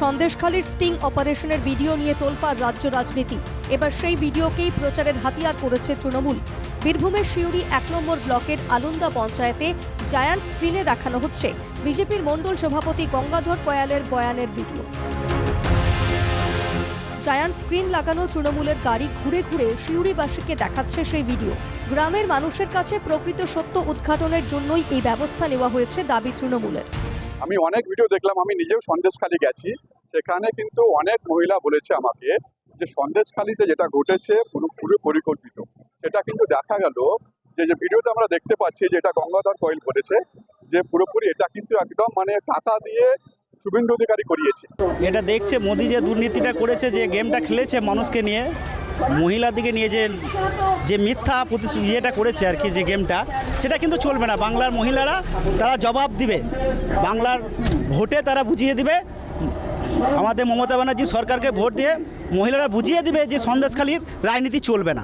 সন্দেশখালীর স্টিং অপারেশনের ভিডিও নিয়ে তোলপাড় রাজ্য রাজনীতি। এবার সেই ভিডিওকেই প্রচারের হাতিয়ার করেছে তৃণমূল। বীরভূমের শিউরি ১ নম্বর ব্লকের আলুন্দা পঞ্চায়েতে জায়ান্ট স্ক্রিনে দেখানো হচ্ছে বিজেপির মণ্ডল সভাপতি গঙ্গাধর কয়ালের বয়ানের ভিডিও। জায়ান্ট স্ক্রিন লাগানো তৃণমূলের গাড়ি ঘুরে ঘুরে শিউরিবাসীকে দেখাচ্ছে সেই ভিডিও। গ্রামের মানুষের কাছে প্রকৃত সত্য উদ্ঘাটনের জন্যই এই ব্যবস্থা নেওয়া হয়েছে দাবি তৃণমূলের। আমি অনেক ভিডিও দেখলাম, আমি নিজেও সন্দেশখালী গেছি, সেখানে কিন্তু অনেক মহিলা বলেছে আমাকে যে সন্দেশখালীতে যেটা ঘটেছে পুরো পরিকল্পিত। সেটা কিন্তু দেখা গেল যে ভিডিওতে আমরা দেখতে পাচ্ছি যেটা গঙ্গাধর কয়েল বলেছে যে পুরোপুরি এটা কিন্তু একদম টাকা দিয়ে শুভেন্দু অধিকারী করিয়েছে। এটা দেখছে মোদি যে দুর্নীতিটা করেছে, যে গেমটা খেলেছে মানুষকে নিয়ে, মহিলার দিকে নিয়ে যে মিথ্যা প্রতিশ্রুতি যেটা করেছে আর কি, যে গেমটা, সেটা কিন্তু চলবে না। বাংলার মহিলারা তারা জবাব দিবে, বাংলার ভোটে তারা বুঝিয়ে দিবে, আমাদের মমতা ব্যানার্জি সরকারকে ভোট দিয়ে মহিলারা বুঝিয়ে দিবে যে সন্দেশখালীর রাজনীতি চলবে না।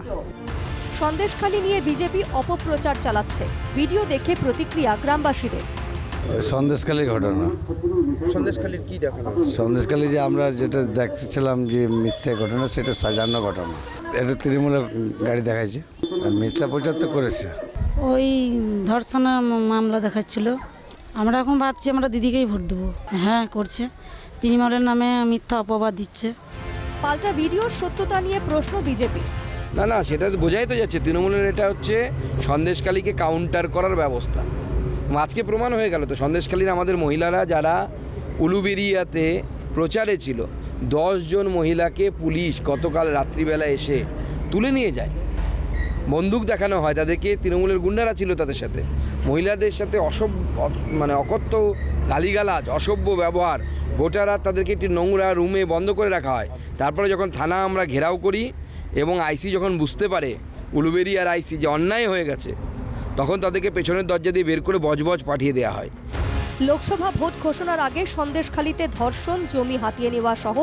সন্দেশখালী নিয়ে বিজেপি অপপ্রচার চালাচ্ছে। ভিডিও দেখে প্রতিক্রিয়া গ্রামবাসীদের। সন্দেশখালীর ঘটনা। সন্দেশখালীর কি দেখানো? সন্দেশখালী যে আমরা যেটা দেখছিলাম যে মিথ্যে ঘটনা, সেটা সাজানো ঘটনা। এটা তৃণমূলের গাড়ি দেখাইছে, মিথ্যা প্রচার তো করেছে। ওই ধর্ষণের মামলা দেখাচ্ছিল। আমরা এখন ভাবছি আমরা দিদিকেই ভোট দেবো। হ্যাঁ, করছে। তৃণমূলের নামে মিথ্যা অপবাদ দিচ্ছে। পাল্টা ভিডিওর সত্যতা নিয়ে প্রশ্ন বিজেপির। না, সেটা বোঝাই তো যাচ্ছে তৃণমূলের এটা হচ্ছে সন্দেশখালীকে কাউন্টার করার ব্যবস্থা। আজকে প্রমাণ হয়ে গেল তো, সন্দেশখালীর আমাদের মহিলারা যারা উলুবেরিয়াতে প্রচারে ছিল, 10 জন মহিলাকে পুলিশ গতকাল রাত্রিবেলা এসে তুলে নিয়ে যায়। বন্দুক দেখানো হয় তাদেরকে, তৃণমূলের গুন্ডারা ছিল তাদের সাথে। মহিলাদের সাথে অকথ্য গালিগালাজ, অসভ্য ব্যবহার, ভোটাররা তাদেরকে একটি নোংরা রুমে বন্ধ করে রাখা হয়। তারপরে যখন থানা আমরা ঘেরাও করি এবং আইসি যখন বুঝতে পারে, উলুবেরিয়ার আইসি, যে অন্যায় হয়ে গেছে, তখন তাদেরকে পেছনের দরজা দিয়ে বের করে বজবজ পাঠিয়ে দেওয়া হয়। লোকসভা ভোট ঘোষণার আগে সন্দেশখালীতে ধর্ষণ, জমি হাতিয়ে নেওয়া সহ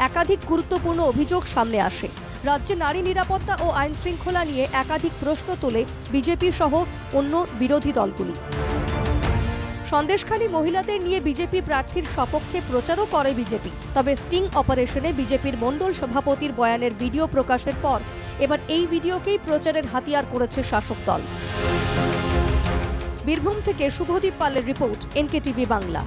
একাধিক গুরুত্বপূর্ণ অভিযোগ সামনে আসে। রাজ্যে নারী নিরাপত্তা ও আইন শৃঙ্খলা নিয়ে একাধিক প্রশ্ন তোলে বিজেপি সহ অন্য বিরোধী দলগুলি। সন্দেশখালী মহিলাদের নিয়ে বিজেপি প্রার্থীর সপক্ষে প্রচারও করে বিজেপি। তবে স্টিং অপারেশনে বিজেপির মণ্ডল সভাপতির বয়ানের ভিডিও প্রকাশের পর এবার এই ভিডিওকেই প্রচারের হাতিয়ার করেছে শাসক দল। বীরভূম থেকে শুভদীপ পালের রিপোর্ট, NKTV বাংলা।